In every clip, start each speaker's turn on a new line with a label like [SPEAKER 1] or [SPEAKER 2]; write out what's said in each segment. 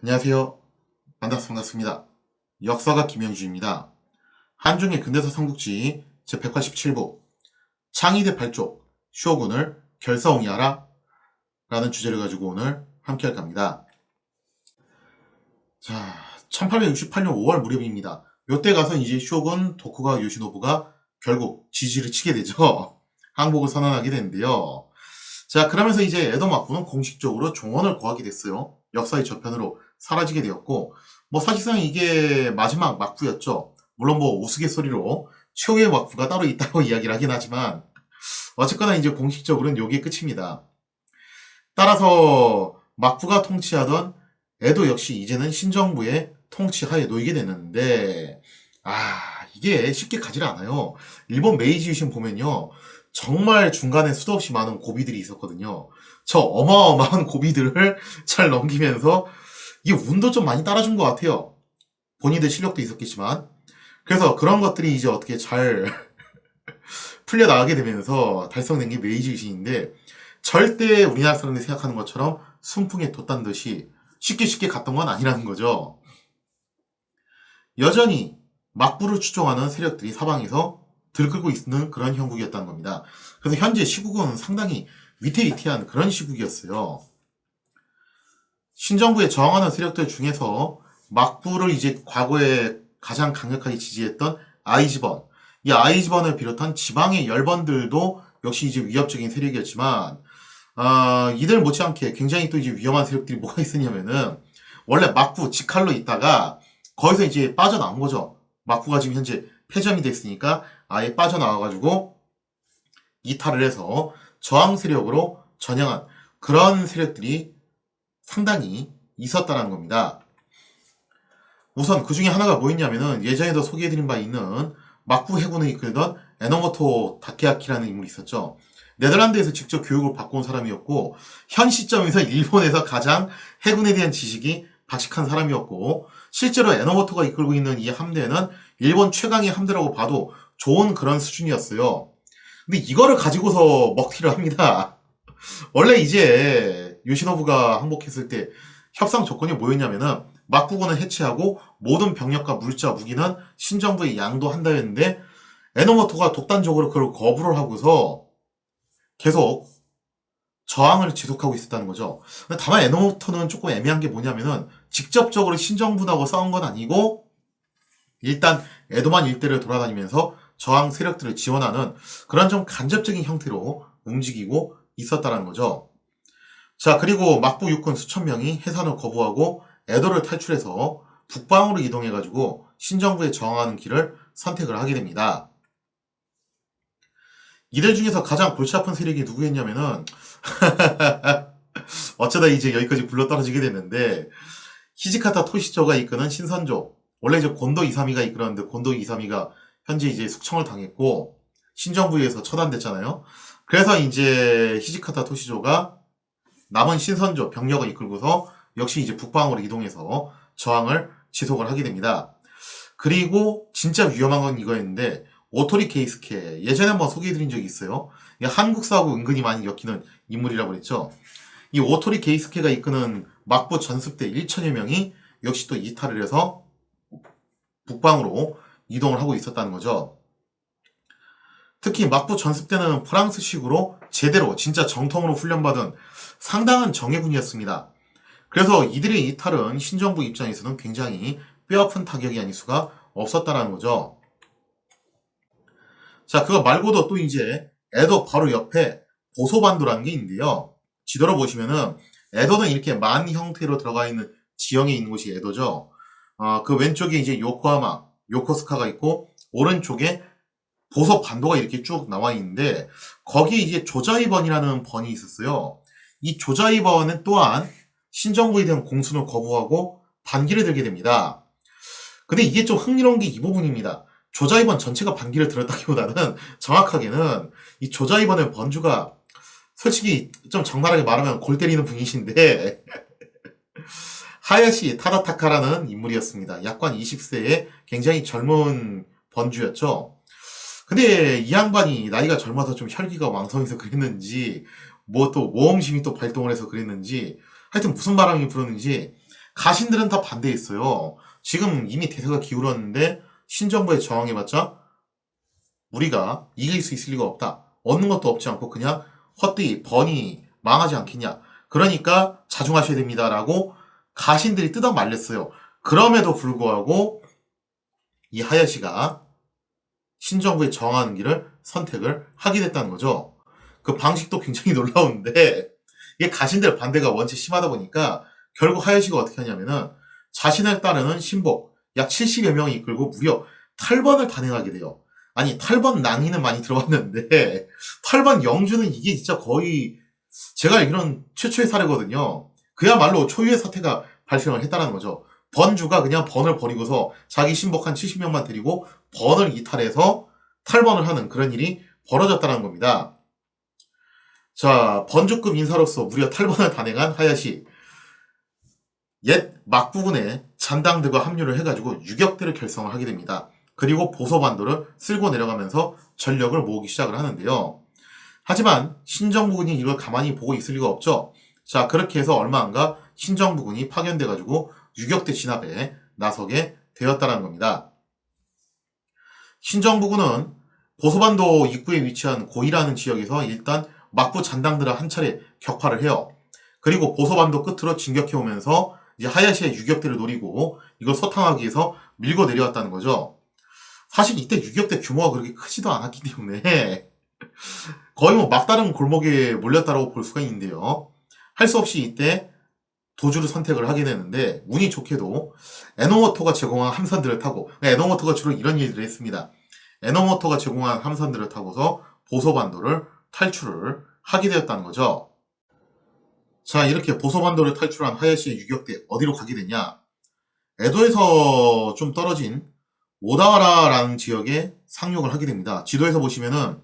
[SPEAKER 1] 안녕하세요. 반갑습니다. 역사가 김영주입니다. 한중의 근대사 삼국지 제187부 창의대 8쪽 쇼군을 결사옹이하라 라는 주제를 가지고 오늘 함께 할 겁니다. 자, 1868년 5월 무렵입니다. 요때 가서 이제 쇼군 도쿠가와 요시노부가 결국 지지를 치게 되죠. 항복을 선언하게 되는데요. 자, 그러면서 이제 에도 막부는 공식적으로 종언을 고하게 됐어요. 역사의 저편으로 사라지게 되었고, 뭐 사실상 이게 마지막 막부였죠. 물론 뭐 우스갯소리로 최후의 막부가 따로 있다고 이야기를 하긴 하지만, 어쨌거나 이제 공식적으로는 요게 끝입니다. 따라서 막부가 통치하던 에도 역시 이제는 신정부의 통치하에 놓이게 됐는데, 이게 쉽게 가지 않아요. 일본 메이지 유신 보면요. 정말 중간에 수도 없이 많은 고비들이 있었거든요. 저 어마어마한 고비들을 잘 넘기면서 이게 운도 좀 많이 따라준 것 같아요. 본인들 실력도 있었겠지만. 그래서 그런 것들이 이제 어떻게 잘 풀려나가게 되면서 달성된 게 메이지 유신인데, 절대 우리나라 사람들이 생각하는 것처럼 순풍에 돛단 듯이 쉽게 갔던 건 아니라는 거죠. 여전히 막부를 추종하는 세력들이 사방에서 들끓고 있는 그런 형국이었다는 겁니다. 그래서 현재 시국은 상당히 위태위태한 그런 시국이었어요. 신정부에 저항하는 세력들 중에서 막부를 이제 과거에 가장 강력하게 지지했던 아이즈번, 이 아이즈번을 비롯한 지방의 열번들도 역시 이제 위협적인 세력이었지만, 이들 못지않게 굉장히 또 이제 위험한 세력들이 뭐가 있었냐면은, 원래 막부 직할로 있다가 거기서 이제 빠져나온 거죠. 막부가 지금 현재 패전이 됐으니까 아예 빠져나와가지고 이탈을 해서 저항 세력으로 전향한 그런 세력들이 상당히 있었다는 겁니다. 우선 그 중에 하나가 뭐였냐면은 예전에도 소개해드린 바 있는 막부 해군을 이끌던 에노모토 다케아키라는 인물이 있었죠. 네덜란드에서 직접 교육을 받고 온 사람이었고, 현 시점에서 일본에서 가장 해군에 대한 지식이 박식한 사람이었고, 실제로 에노모토가 이끌고 있는 이 함대는 일본 최강의 함대라고 봐도 좋은 그런 수준이었어요. 근데 이거를 가지고서 먹튀를 합니다. 원래 이제 요시노부가 항복했을 때 협상 조건이 뭐였냐면은 막부군을 해체하고 모든 병력과 물자, 무기는 신정부에 양도한다였는데, 에노모토가 독단적으로 그걸 거부를 하고서 계속 저항을 지속하고 있었다는 거죠. 근데 다만 에노모토는 조금 애매한 게 뭐냐면은 직접적으로 신정부하고 싸운 건 아니고 일단 에도만 일대를 돌아다니면서 저항 세력들을 지원하는 그런 좀 간접적인 형태로 움직이고 있었다는 거죠. 자, 그리고 막부 육군 수천 명이 해산을 거부하고 에도를 탈출해서 북방으로 이동해가지고 신정부에 저항하는 길을 선택을 하게 됩니다. 이들 중에서 가장 골치 아픈 세력이 누구였냐면은 어쩌다 이제 여기까지 굴러떨어지게 됐는데, 히지카타 토시조가 이끄는 신선조, 원래 이제 곤도 이사미가 이끌었는데 곤도 이사미가 현재 이제 숙청을 당했고 신정부에서 처단됐잖아요. 그래서 이제 히지카타 토시조가 남은 신선조 병력을 이끌고서 역시 이제 북방으로 이동해서 저항을 지속을 하게 됩니다. 그리고 진짜 위험한 건 이거였는데, 오토리 케이스케 예전에 한번 소개해드린 적이 있어요. 한국사하고 은근히 많이 엮이는 인물이라고 그랬죠. 이 오토리 케이스케가 이끄는 막부 전습대 1천여 명이 역시 또 이탈을 해서 북방으로 이동을 하고 있었다는 거죠. 특히 막부 전습대는 프랑스식으로 제대로 진짜 정통으로 훈련받은 상당한 정예군이었습니다. 그래서 이들의 이탈은 신정부 입장에서는 굉장히 뼈아픈 타격이 아닐 수가 없었다는 거죠. 자, 그거 말고도 또 이제 에도 바로 옆에 보소반도라는 게 있는데요. 지도로 보시면은 에도는 이렇게 만 형태로 들어가 있는 지형에 있는 곳이 에도죠. 그 왼쪽에 이제 요코하마, 요코스카가 있고 오른쪽에 보소반도가 이렇게 쭉 나와 있는데, 거기에 이제 조자이번이라는 번이 있었어요. 이 조자이번은 또한 신정부에 대한 공순을 거부하고 반기를 들게 됩니다. 근데 이게 좀 흥미로운 게 이 부분입니다. 조자이번 전체가 반기를 들었다기보다는 정확하게는 이 조자이번의 번주가 솔직히 좀 적나라하게 말하면 골 때리는 분이신데 하야시 타다타카라는 인물이었습니다. 약관 20세의 굉장히 젊은 번주였죠. 근데 이 양반이 나이가 젊어서 좀 혈기가 왕성해서 그랬는지, 뭐 또 모험심이 또 발동을 해서 그랬는지, 하여튼 무슨 바람이 불었는지 가신들은 다 반대했어요. 지금 이미 대세가 기울었는데 신정부에 저항해봤자 우리가 이길 수 있을 리가 없다. 얻는 것도 없지 않고 그냥 헛되이 번이 망하지 않겠냐. 그러니까 자중하셔야 됩니다라고 가신들이 뜯어 말렸어요. 그럼에도 불구하고 이 하야시가 신정부에 저항하는 길을 선택을 하게 됐다는 거죠. 그 방식도 굉장히 놀라운데 이게 가신들 반대가 원체 심하다 보니까 결국 하야시가 어떻게 하냐면은 자신을 따르는 신복 약 70여 명이 이끌고 무려 탈번을 단행하게 돼요. 아니 탈번 낭인은 많이 들어봤는데 탈번 영주는 이게 진짜 거의 제가 알기로는 최초의 사례거든요. 그야말로 초유의 사태가 발생을 했다는 거죠. 번주가 그냥 번을 버리고서 자기 신복 한 70명만 데리고 번을 이탈해서 탈번을 하는 그런 일이 벌어졌다는 겁니다. 자, 번주급 인사로서 무려 탈번을 단행한 하야시. 옛 막부군의 잔당들과 합류를 해가지고 유격대를 결성을 하게 됩니다. 그리고 보소반도를 쓸고 내려가면서 전력을 모으기 시작을 하는데요. 하지만 신정부군이 이걸 가만히 보고 있을 리가 없죠. 자, 그렇게 해서 얼마 안가 신정부군이 파견돼가지고 유격대 진압에 나서게 되었다는 겁니다. 신정부군은 보소반도 입구에 위치한 고이라는 지역에서 일단 막부 잔당들을 한 차례 격파를 해요. 그리고 보소반도 끝으로 진격해오면서 이제 하야시의 유격대를 노리고 이걸 소탕하기 위해서 밀고 내려왔다는 거죠. 사실 이때 유격대 규모가 그렇게 크지도 않았기 때문에 거의 뭐 막다른 골목에 몰렸다고 볼 수가 있는데요. 할 수 없이 이때 도주를 선택을 하게 되는데 운이 좋게도 에노모토가 제공한 함선들을 타고 에노모토가 주로 이런 일들을 했습니다. 에노모토가 제공한 함선들을 타고서 보소반도를 탈출을 하게 되었다는 거죠. 자, 이렇게 보소반도를 탈출한 하야시의 유격대 어디로 가게 되냐? 에도에서 좀 떨어진 오다와라라는 지역에 상륙을 하게 됩니다. 지도에서 보시면은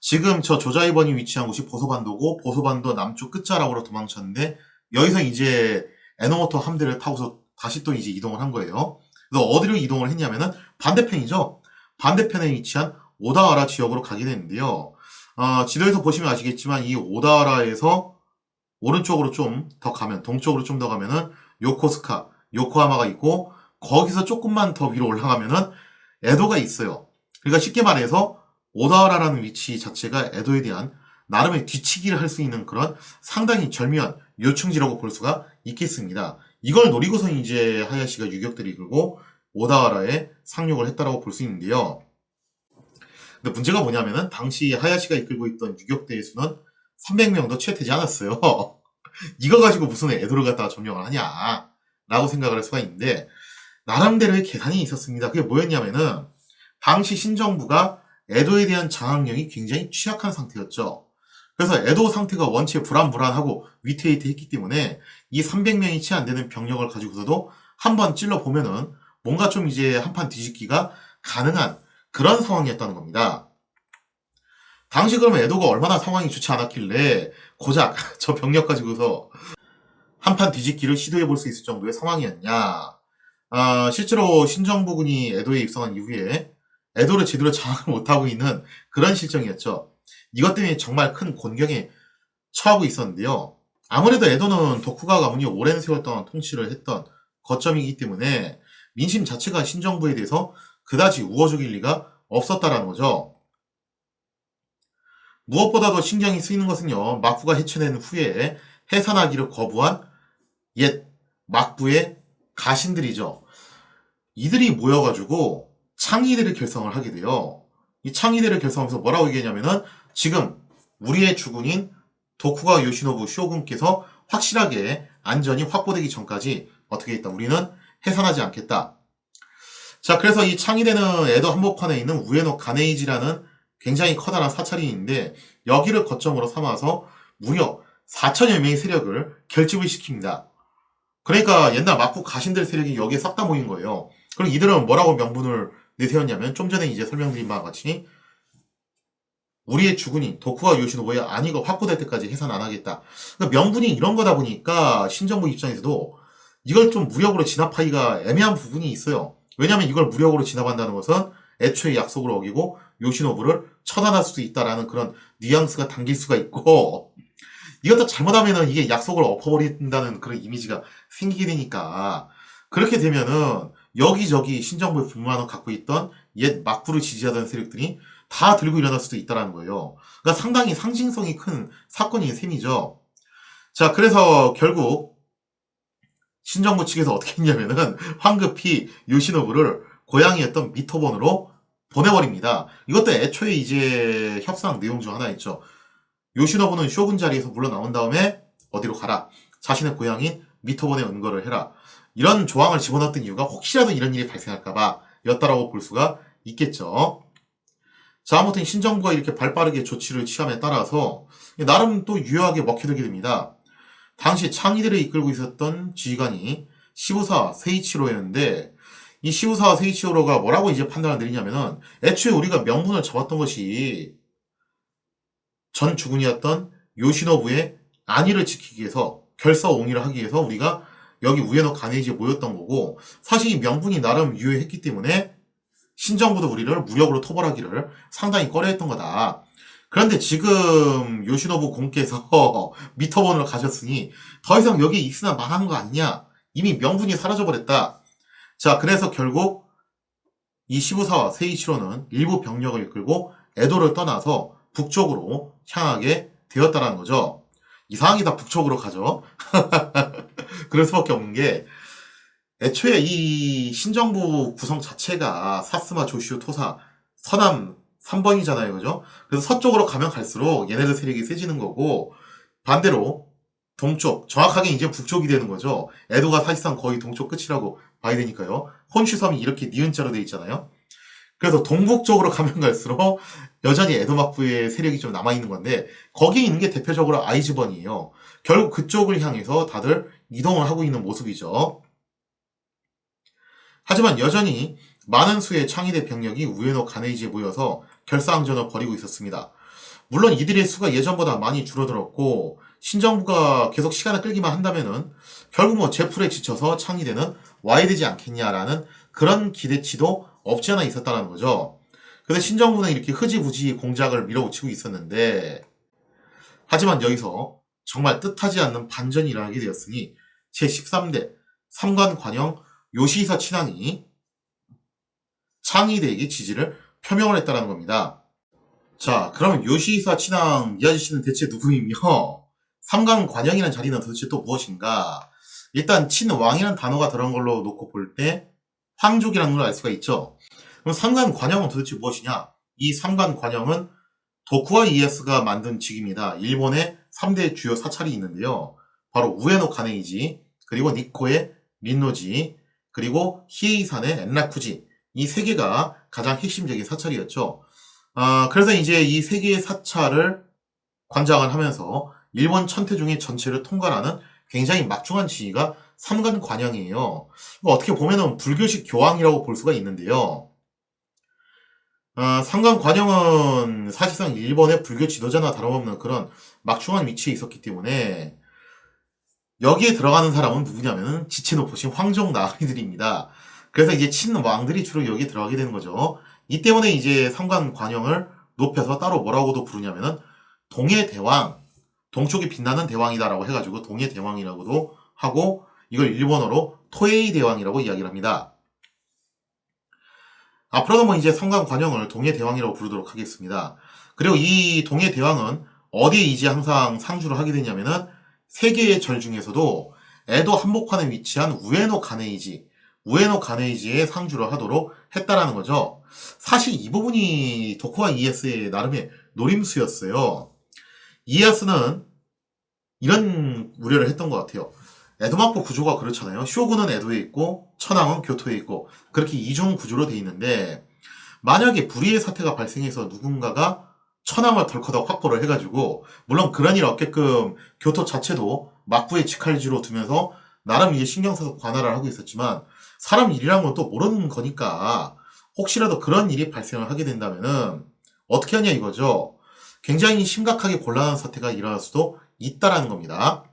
[SPEAKER 1] 지금 저 조자이번이 위치한 곳이 보소반도고 보소반도 남쪽 끝자락으로 도망쳤는데 여기서 이제 에노모토 함대를 타고서 다시 또 이제 이동을 한 거예요. 그래서 어디로 이동을 했냐면은 반대편이죠. 반대편에 위치한 오다와라 지역으로 가게 되는데요. 지도에서 보시면 아시겠지만 이 오다와라에서 오른쪽으로 좀 더 가면 동쪽으로 좀 더 가면은 요코스카, 요코하마가 있고 거기서 조금만 더 위로 올라가면은 에도가 있어요. 그러니까 쉽게 말해서 오다와라라는 위치 자체가 에도에 대한 나름의 뒤치기를 할 수 있는 그런 상당히 절묘한 요충지라고 볼 수가 있겠습니다. 이걸 노리고서 이제 하야시가 유격들을 이끌고 오다와라에 상륙을 했다라고 볼 수 있는데요. 근데 문제가 뭐냐면은 당시 하야시가 이끌고 있던 유격대의 수는 300명도 채 되지 않았어요. 이거 가지고 무슨 에도를 갖다가 점령을 하냐 라고 생각을 할 수가 있는데 나름대로의 계산이 있었습니다. 그게 뭐였냐면은 당시 신정부가 에도에 대한 장악력이 굉장히 취약한 상태였죠. 그래서 에도 상태가 원체 불안불안하고 위태위태했기 때문에 이 300명이 채 안 되는 병력을 가지고서도 한번 찔러보면은 뭔가 좀 이제 한판 뒤집기가 가능한 그런 상황이었다는 겁니다. 당시 그러면 에도가 얼마나 상황이 좋지 않았길래 고작 저 병력 가지고서 한판 뒤집기를 시도해 볼 수 있을 정도의 상황이었냐. 실제로 신정부군이 에도에 입성한 이후에 에도를 제대로 장악을 못하고 있는 그런 실정이었죠. 이것 때문에 정말 큰 곤경에 처하고 있었는데요. 아무래도 에도는 도쿠가와 가문이 오랜 세월 동안 통치를 했던 거점이기 때문에 민심 자체가 신정부에 대해서 그다지 우호적일 리가 없었다라는 거죠. 무엇보다도 신경이 쓰이는 것은요. 막부가 해체된 후에 해산하기를 거부한 옛 막부의 가신들이죠. 이들이 모여가지고 창의대를 결성을 하게 돼요. 이 창의대를 결성하면서 뭐라고 얘기했냐면은 지금 우리의 주군인 도쿠가와 요시노부 쇼군께서 확실하게 안전이 확보되기 전까지 어떻게 했다. 우리는 해산하지 않겠다. 자, 그래서 이 창의대는 에도 한복판에 있는 우에노 가네이지라는 굉장히 커다란 사찰이 있는데 여기를 거점으로 삼아서 무려 4천여 명의 세력을 결집을 시킵니다. 그러니까 옛날 막부 가신들 세력이 여기에 싹 다 모인 거예요. 그럼 이들은 뭐라고 명분을 내세웠냐면 좀 전에 이제 설명드린 바와 같이 우리의 주군인 도쿠가 요시노부의 안위가 확보될 때까지 해산 안 하겠다. 그러니까 명분이 이런 거다 보니까 신정부 입장에서도 이걸 좀 무력으로 진압하기가 애매한 부분이 있어요. 왜냐하면 이걸 무력으로 진압한다는 것은 애초에 약속을 어기고 요시노부를 처단할 수도 있다라는 그런 뉘앙스가 담길 수가 있고 이것도 잘못하면은 이게 약속을 엎어버린다는 그런 이미지가 생기게 되니까 그렇게 되면은 여기저기 신정부의 불만을 갖고 있던 옛 막부를 지지하던 세력들이 다 들고 일어날 수도 있다라는 거예요. 그러니까 상당히 상징성이 큰 사건인 셈이죠. 자, 그래서 결국 신정부 측에서 어떻게 했냐면은 황급히 요시노부를 고향이었던 미토본으로 보내버립니다. 이것도 애초에 이제 협상 내용 중 하나였죠. 요시노부는 쇼군 자리에서 물러나온 다음에 어디로 가라. 자신의 고향인 미토본에 은거를 해라. 이런 조항을 집어넣었던 이유가 혹시라도 이런 일이 발생할까봐 였다라고 볼 수가 있겠죠. 자, 아무튼 신정부가 이렇게 발빠르게 조치를 취함에 따라서 나름 또 유효하게 먹혀들게 됩니다. 당시 창의들을 이끌고 있었던 지휘관이 시부사 세이치로였는데 이 시부사 세이치로가 뭐라고 이제 판단을 내리냐면은 애초에 우리가 명분을 잡았던 것이 전 주군이었던 요시노부의 안위를 지키기 위해서 결사옹위를 하기 위해서 우리가 여기 우에노 가네이지에 모였던 거고 사실 이 명분이 나름 유효했기 때문에 신정부도 우리를 무력으로 토벌하기를 상당히 꺼려했던 거다. 그런데 지금 요시노부 공께서 미터본으로 가셨으니 더 이상 여기에 있으나 망한 거 아니냐. 이미 명분이 사라져버렸다. 자, 그래서 결국 이 시부사와 세이치로는 일부 병력을 이끌고 에도를 떠나서 북쪽으로 향하게 되었다는 거죠. 이상하게 다 북쪽으로 가죠. 그럴 수밖에 없는 게 애초에 이 신정부 구성 자체가 사스마 조슈 토사 서남 3번이잖아요. 그죠? 그래서 서쪽으로 가면 갈수록 얘네들 세력이 세지는 거고 반대로 동쪽, 정확하게 이제 북쪽이 되는 거죠. 에도가 사실상 거의 동쪽 끝이라고 봐야 되니까요. 혼슈섬이 이렇게 니은자로 돼 있잖아요. 그래서 동북쪽으로 가면 갈수록 여전히 에도 막부의 세력이 좀 남아있는 건데 거기에 있는 게 대표적으로 아이즈번이에요. 결국 그쪽을 향해서 다들 이동을 하고 있는 모습이죠. 하지만 여전히 많은 수의 창의대 병력이 우에노 가네이지에 모여서 결사항전을 벌이고 있었습니다. 물론 이들의 수가 예전보다 많이 줄어들었고 신정부가 계속 시간을 끌기만 한다면은 결국 뭐 제풀에 지쳐서 창의대는 와야 되지 않겠냐라는 그런 기대치도 없지 않아 있었다는 거죠. 근데 신정부는 이렇게 흐지부지 공작을 밀어붙이고 있었는데 하지만 여기서 정말 뜻하지 않는 반전이 일어나게 되었으니 제13대 삼관관영 요시히사 친왕이 창의대에게 지지를 표명을 했다는 겁니다. 자, 그러면 요시히사 친왕 이 아저씨는 대체 누구이며 삼관관영이라는 자리는 도대체 또 무엇인가? 일단 친왕이라는 단어가 들어간 걸로 놓고 볼 때 황족이라는 걸 알 수가 있죠. 그럼 삼관관영은 도대체 무엇이냐? 이 삼관관영은 도쿠와 이에스가 만든 직입니다. 일본의 3대 주요 사찰이 있는데요. 바로 우에노 가네이지, 그리고 니코의 린노지, 그리고 히에이산의 엔라쿠지 이 세 개가 가장 핵심적인 사찰이었죠. 그래서 이제 이 세 개의 사찰을 관장을 하면서 일본 천태중의 전체를 통괄하는 굉장히 막중한 지위가 삼관관영이에요. 어떻게 보면은 불교식 교황이라고 볼 수가 있는데요. 삼관관영은 사실상 일본의 불교 지도자나 다름없는 그런 막중한 위치에 있었기 때문에 여기에 들어가는 사람은 누구냐면은 지체 높으신 황족 나으리들입니다. 그래서 이제 친왕들이 주로 여기에 들어가게 되는 거죠. 이 때문에 이제 삼관관영을 높여서 따로 뭐라고도 부르냐면은 동해대왕, 동쪽이 빛나는 대왕이다라고 해가지고 동해대왕이라고도 하고 이걸 일본어로 토에이 대왕이라고 이야기를 합니다. 앞으로는 뭐 이제 삼관관영을 동해대왕이라고 부르도록 하겠습니다. 그리고 이 동해대왕은 어디에 이제 항상 상주를 하게 되냐면은 세계의 절 중에서도 에도 한복판에 위치한 우에노 가네이지에 상주를 하도록 했다라는 거죠. 사실 이 부분이 도쿠와 이에스의 나름의 노림수였어요. 이에스는 이런 우려를 했던 것 같아요. 에도막부 구조가 그렇잖아요. 쇼군은 에도에 있고 천황은 교토에 있고 그렇게 이중 구조로 돼 있는데 만약에 불의의 사태가 발생해서 누군가가 천황을 덜커덕 확보를 해가지고 물론 그런 일 없게끔 교토 자체도 막부의 직할지로 두면서 나름 이제 신경 써서 관할을 하고 있었지만 사람 일이란 건 또 모르는 거니까 혹시라도 그런 일이 발생을 하게 된다면은 어떻게 하냐 이거죠. 굉장히 심각하게 곤란한 사태가 일어날 수도 있다라는 겁니다.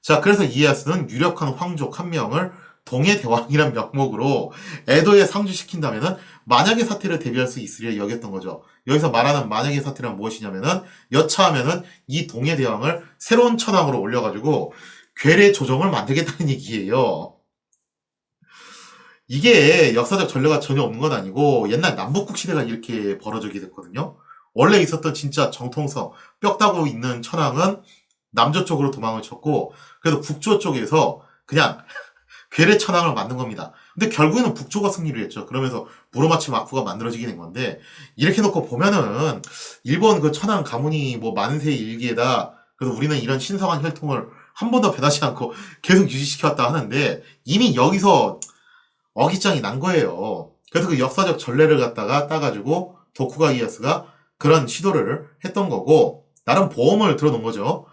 [SPEAKER 1] 자, 그래서 이에야스는 유력한 황족 한 명을 동해대왕이란 명목으로 에도에 상주시킨다면은 만약의 사태를 대비할 수 있으려 여겼던 거죠. 여기서 말하는 만약의 사태란 무엇이냐면은 여차하면은 이 동해대왕을 새로운 천황으로 올려가지고 괴뢰 조정을 만들겠다는 얘기예요. 이게 역사적 전례가 전혀 없는 건 아니고 옛날 남북국 시대가 이렇게 벌어지게 됐거든요. 원래 있었던 진짜 정통성 뼈 따고 있는 천황은 남조 쪽으로 도망을 쳤고 그래서 북조 쪽에서 그냥 괴뢰 천황을 만든 겁니다. 근데 결국에는 북조가 승리를 했죠. 그러면서 무로마치 마쿠가 만들어지게 된 건데 이렇게 놓고 보면은 일본 그 천황 가문이 뭐 만세 일기에다 그래서 우리는 이런 신성한 혈통을 한 번도 변하지 않고 계속 유지시켜왔다 하는데 이미 여기서 어깃장이 난 거예요. 그래서 그 역사적 전례를 갖다가 따가지고 도쿠가 이에야스가 그런 시도를 했던 거고 나름 보험을 들어놓은 거죠.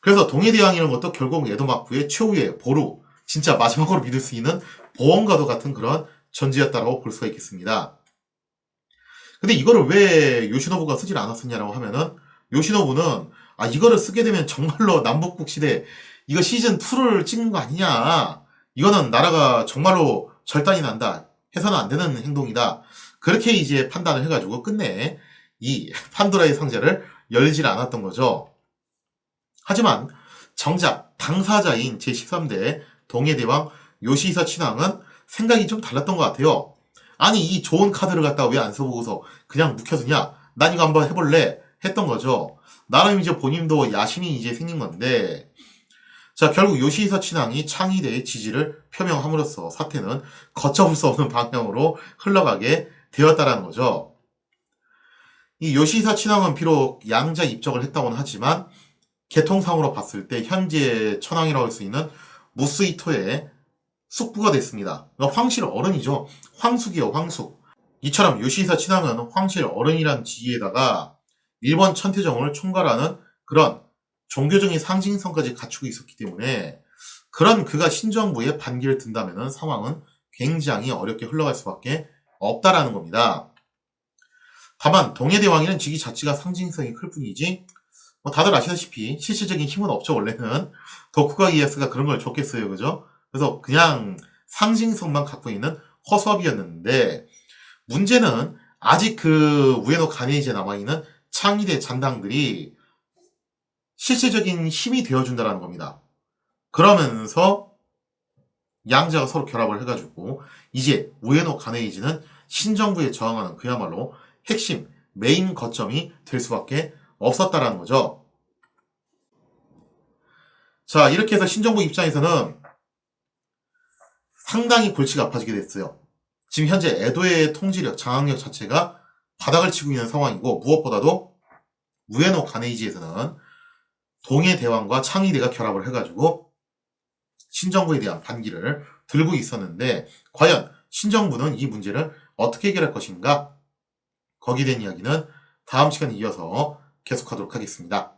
[SPEAKER 1] 그래서 동해대왕이라는 것도 결국 에도마쿠의 최후의 보루 진짜 마지막으로 믿을 수 있는 보험과도 같은 그런 전지였다고 볼 수가 있겠습니다. 근데 이거를 왜 요시노부가 쓰질 않았었냐라고 하면은 요시노부는 이거를 쓰게 되면 정말로 남북국 시대 이거 시즌 2를 찍는 거 아니냐. 이거는 나라가 정말로 절단이 난다. 해서는 안 되는 행동이다. 그렇게 이제 판단을 해가지고 끝내 이 판도라의 상자를 열질 않았던 거죠. 하지만 정작 당사자인 제13대 동해대왕 요시히사 친왕은 생각이 좀 달랐던 것 같아요. 아니 이 좋은 카드를 갖다가 왜 안 써보고서 그냥 묵혀두냐? 난 이거 한번 해볼래? 했던 거죠. 나름 이제 본인도 야심이 이제 생긴 건데 자 결국 요시히사 친왕이 창의대의 지지를 표명함으로써 사태는 걷잡을 수 없는 방향으로 흘러가게 되었다라는 거죠. 이 요시히사 친왕은 비록 양자 입적을 했다고는 하지만 계통상으로 봤을 때 현재 천황이라고 할 수 있는 무스이토의 숙부가 됐습니다. 그러니까 황실 어른이죠. 황숙이요, 황숙. 이처럼 요시히사 친왕은 황실 어른이란 지위에다가 일본 천태정을 총괄하는 그런 종교적인 상징성까지 갖추고 있었기 때문에 그런 그가 신정부에 반기를 든다면 상황은 굉장히 어렵게 흘러갈 수밖에 없다라는 겁니다. 다만 동해대왕이란 직위 자체가 상징성이 클 뿐이지 다들 아시다시피 실질적인 힘은 없죠. 원래는 도쿠가 이에야스가 그런 걸 줬겠어요. 그죠? 그래서 그냥 상징성만 갖고 있는 허수아비였는데 문제는 아직 그 우에노 가네이지에 남아있는 창의대 잔당들이 실질적인 힘이 되어준다는 겁니다. 그러면서 양자가 서로 결합을 해가지고 이제 우에노 가네이지는 신정부에 저항하는 그야말로 핵심 메인 거점이 될 수밖에 없었다라는 거죠. 자 이렇게 해서 신정부 입장에서는 상당히 골치가 아파지게 됐어요. 지금 현재 에도의 통지력, 장악력 자체가 바닥을 치고 있는 상황이고 무엇보다도 우에노 가네이지에서는 동해대왕과 창의대가 결합을 해가지고 신정부에 대한 반기를 들고 있었는데 과연 신정부는 이 문제를 어떻게 해결할 것인가? 거기에 대한 이야기는 다음 시간에 이어서 계속하도록 하겠습니다.